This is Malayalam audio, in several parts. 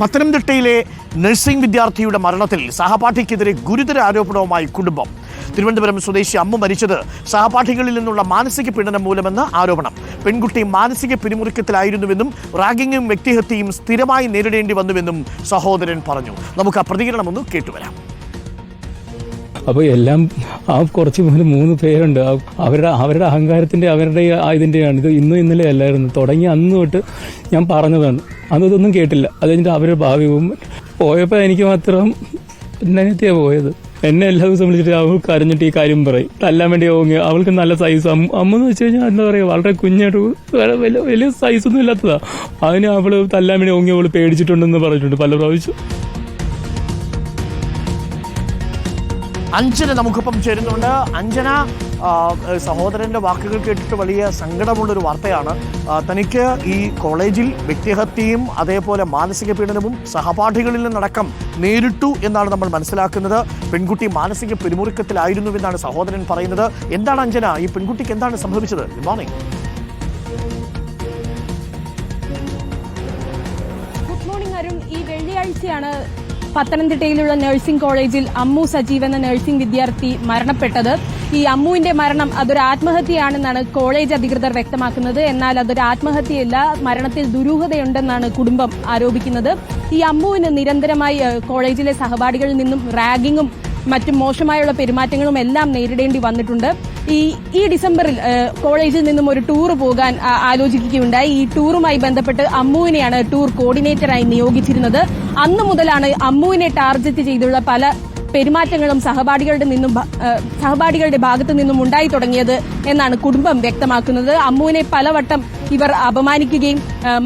പത്തനംതിട്ടയിലെ നഴ്സിംഗ് വിദ്യാർത്ഥിയുടെ മരണത്തിൽ സഹപാഠിക്കെതിരെ ഗുരുതര ആരോപണവുമായി കുടുംബം. തിരുവനന്തപുരം സ്വദേശി അമ്മു മരിച്ചത് സഹപാഠികളിൽ നിന്നുള്ള മാനസിക പീഡനം മൂലമെന്ന് ആരോപണം. പെൺകുട്ടി മാനസിക പിരിമുറുക്കത്തിലായിരുന്നുവെന്നും റാഗിങ്ങും വ്യക്തിഹത്യയും സ്ഥിരമായി നേരിടേണ്ടി വന്നുവെന്നും സഹോദരൻ പറഞ്ഞു. നമുക്ക് ആ പ്രതികരണമൊന്ന് കേട്ടുവരാം. അപ്പോൾ എല്ലാം കുറച്ച് 3 പേരുണ്ട്. അവരുടെ അഹങ്കാരത്തിൻ്റെ അവരുടെ ഇതിൻ്റെയാണ്. ഇത് ഇന്നും ഇന്നലെ അല്ലായിരുന്നു. തുടങ്ങി അന്ന് തൊട്ട് ഞാൻ പറഞ്ഞതാണ്. അതൊന്നും കേട്ടില്ല. അത് കഴിഞ്ഞിട്ട് അവരുടെ ഭാവിയും പോയപ്പോൾ എനിക്ക് മാത്രം എന്നതിനെത്തിയാണ് പോയത്. എന്നെ എല്ലാ ദിവസവും വിളിച്ചിട്ട് അവൾ കരഞ്ഞിട്ട് ഈ കാര്യം പറയും. തല്ലാൻ വേണ്ടി ഓങ്ങി. അവൾക്ക് നല്ല സൈസ് അമ്മെന്ന് വെച്ച് കഴിഞ്ഞാൽ എന്താ പറയുക, വളരെ കുഞ്ഞായിട്ട് വലിയ സൈസൊന്നും ഇല്ലാത്തതാ. അതിന് അവൾ തല്ലാൻ വേണ്ടി ഓങ്ങി അവൾ പേടിച്ചിട്ടുണ്ടെന്ന് പറഞ്ഞിട്ടുണ്ട് പല പ്രാവശ്യം. അഞ്ജന നമുക്കൊപ്പം ചേരുന്നുണ്ട്. അഞ്ജന, സഹോദരന്റെ വാക്കുകൾ കേട്ടിട്ട് വലിയ സങ്കടമുള്ളൊരു വാർത്തയാണ്. തനിക്ക് ഈ കോളേജിൽ വ്യക്തിഹത്യയും അതേപോലെ മാനസിക പീഡനവും സഹപാഠികളിൽ നിന്നടക്കം നേരിട്ടു എന്നാണ് നമ്മൾ മനസ്സിലാക്കുന്നത്. പെൺകുട്ടി മാനസിക പിരിമുറുക്കത്തിലായിരുന്നുവെന്നാണ് സഹോദരൻ പറയുന്നത്. എന്താണ് അഞ്ജന, ഈ പെൺകുട്ടിക്ക് എന്താണ് സംഭവിച്ചത്? Good morning. Good morning Arun. ഈ വെള്ളിയാഴ്ചയാണ് പത്തനംതിട്ടയിലുള്ള നഴ്സിംഗ് കോളേജിൽ അമ്മു സജീവ് എന്ന നഴ്സിംഗ് വിദ്യാർത്ഥി മരണപ്പെട്ടത്. ഈ അമ്മുവിന്റെ മരണം അതൊരു ആത്മഹത്യയാണെന്നാണ് കോളേജ് അധികൃതർ വ്യക്തമാക്കുന്നത്. എന്നാൽ അതൊരു ആത്മഹത്യയല്ല, മരണത്തിൽ ദുരൂഹതയുണ്ടെന്നാണ് കുടുംബം ആരോപിക്കുന്നത്. ഈ അമ്മുവിന് നിരന്തരമായി കോളേജിലെ സഹപാഠികളിൽ നിന്നും റാഗിങ്ങും മറ്റും മോശമായുള്ള പെരുമാറ്റങ്ങളും എല്ലാം നേരിടേണ്ടി വന്നിട്ടുണ്ട്. ഈ ഡിസംബറിൽ കോളേജിൽ നിന്നും ഒരു ടൂർ പോകാൻ ആലോചിക്കുകയുണ്ടായി. ഈ ടൂറുമായി ബന്ധപ്പെട്ട് അമ്മുവിനെയാണ് ടൂർ കോർഡിനേറ്ററായി നിയോഗിച്ചിരുന്നത്. അന്നു മുതലാണ് അമ്മുവിനെ ടാർഗറ്റ് ചെയ്തുള്ള പല പെരുമാറ്റങ്ങളും സഹപാഠികളുടെ ഭാഗത്തു നിന്നും ഉണ്ടായി തുടങ്ങിയത് എന്നാണ് കുടുംബം വ്യക്തമാക്കുന്നത്. അമ്മുവിനെ പലവട്ടം ഇവർ അപമാനിക്കുകയും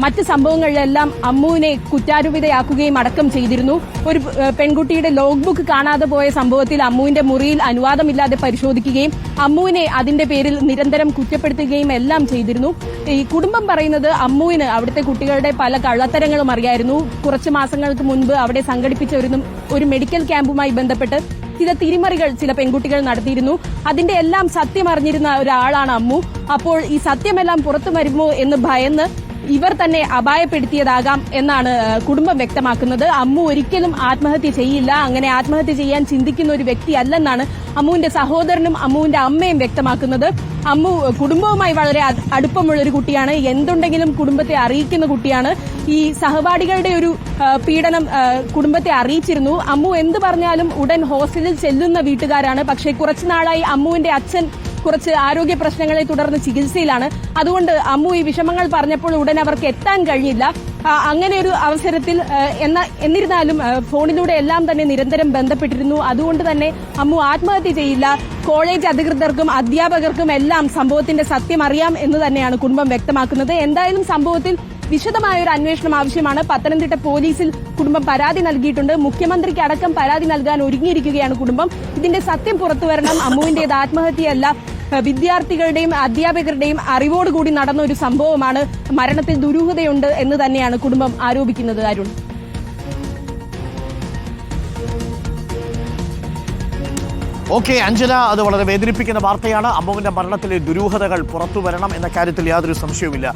മറ്റ് സംഭവങ്ങളിലെല്ലാം അമ്മുവിനെ കുറ്റാരോപിതയാക്കുകയും അടക്കം ചെയ്തിരുന്നു. ഒരു പെൺകുട്ടിയുടെ ലോഗ് ബുക്ക് കാണാതെ പോയ സംഭവത്തിൽ അമ്മുവിന്റെ മുറിയിൽ അനുവാദമില്ലാതെ പരിശോധിക്കുകയും അമ്മുവിനെ അതിന്റെ പേരിൽ നിരന്തരം കുറ്റപ്പെടുത്തുകയും എല്ലാം ചെയ്തിരുന്നു. ഈ കുടുംബം പറയുന്നത് അമ്മുവിന് അവിടുത്തെ കുട്ടികളുടെ പല കള്ളത്തരങ്ങളും അറിയായിരുന്നു. കുറച്ച് മാസങ്ങൾക്ക് മുൻപ് അവിടെ സംഘടിപ്പിച്ച ഒരു മെഡിക്കൽ ക്യാമ്പുമായി ബന്ധപ്പെട്ട് ചില തിരിമറികൾ ചില പെൺകുട്ടികൾ നടത്തിയിരുന്നു. അതിന്റെ എല്ലാം സത്യം അറിഞ്ഞിരുന്ന ഒരാളാണ് അമ്മു. അപ്പോൾ ഈ സത്യമെല്ലാം പുറത്തു വരുമോ എന്ന് ഭയന്ന് ഇവർ തന്നെ അപായപ്പെടുത്തിയതാകാം എന്നാണ് കുടുംബം വ്യക്തമാക്കുന്നത്. അമ്മു ഒരിക്കലും ആത്മഹത്യ ചെയ്യില്ല, അങ്ങനെ ആത്മഹത്യ ചെയ്യാൻ ചിന്തിക്കുന്ന ഒരു വ്യക്തിയല്ലെന്നാണ് അമ്മുവിന്റെ സഹോദരനും അമ്മുവിന്റെ അമ്മയും വ്യക്തമാക്കുന്നത്. അമ്മു കുടുംബവുമായി വളരെ അടുപ്പമുള്ള ഒരു കുട്ടിയാണ്. എന്തുണ്ടെങ്കിലും കുടുംബത്തെ അറിയിക്കുന്ന കുട്ടിയാണ്. ഈ സഹപാഠികളുടെ ഒരു പീഡനം കുടുംബത്തെ അറിയിച്ചിരുന്നു. അമ്മു എന്ത് പറഞ്ഞാലും ഉടൻ ഹോസ്റ്റലിൽ ചെല്ലുന്ന വീട്ടുകാരാണ്. പക്ഷേ കുറച്ചുനാളായി അമ്മുവിന്റെ അച്ഛൻ കുറച്ച് ആരോഗ്യ പ്രശ്നങ്ങളെ തുടർന്ന് ചികിത്സയിലാണ്. അതുകൊണ്ട് അമ്മു ഈ വിഷമങ്ങൾ പറഞ്ഞപ്പോൾ ഉടൻ അവർക്ക് എത്താൻ കഴിഞ്ഞില്ല. അങ്ങനെ ഒരു അവസരത്തിൽ എന്നിരുന്നാലും ഫോണിലൂടെ എല്ലാം തന്നെ നിരന്തരം ബന്ധപ്പെട്ടിരുന്നു. അതുകൊണ്ട് തന്നെ അമ്മു ആത്മഹത്യ ചെയ്യില്ല. കോളേജ് അധികൃതർക്കും അധ്യാപകർക്കും എല്ലാം സംഭവത്തിന്റെ സത്യം അറിയാം എന്ന് തന്നെയാണ് കുടുംബം വ്യക്തമാക്കുന്നത്. എന്തായാലും സംഭവത്തിൽ വിശദമായ ഒരു അന്വേഷണം ആവശ്യമാണ്. പത്തനംതിട്ട പോലീസിൽ കുടുംബം പരാതി നൽകിയിട്ടുണ്ട്. മുഖ്യമന്ത്രിക്ക് അടക്കം പരാതി നൽകാൻ ഒരുങ്ങിയിരിക്കുകയാണ് കുടുംബം. ഇതിന്റെ സത്യം പുറത്തുവരണം. അമ്മുവിന്റേത് ആത്മഹത്യയല്ല, വിദ്യാർത്ഥികളുടെയും അധ്യാപകരുടെയും അറിവോടുകൂടി നടന്ന ഒരു സംഭവമാണ്. മരണത്തിൽ ദുരൂഹതയുണ്ട് എന്ന് തന്നെയാണ് കുടുംബം ആരോപിക്കുന്നത്. അരുൺ, ഓക്കെ അഞ്ജന, അത് വളരെ വേദനിപ്പിക്കുന്ന വാർത്തയാണ്. അമ്മുവിന്റെ മരണത്തിലെ ദുരൂഹതകൾ പുറത്തുവരണം എന്ന കാര്യത്തിൽ യാതൊരു സംശയവുമില്ല.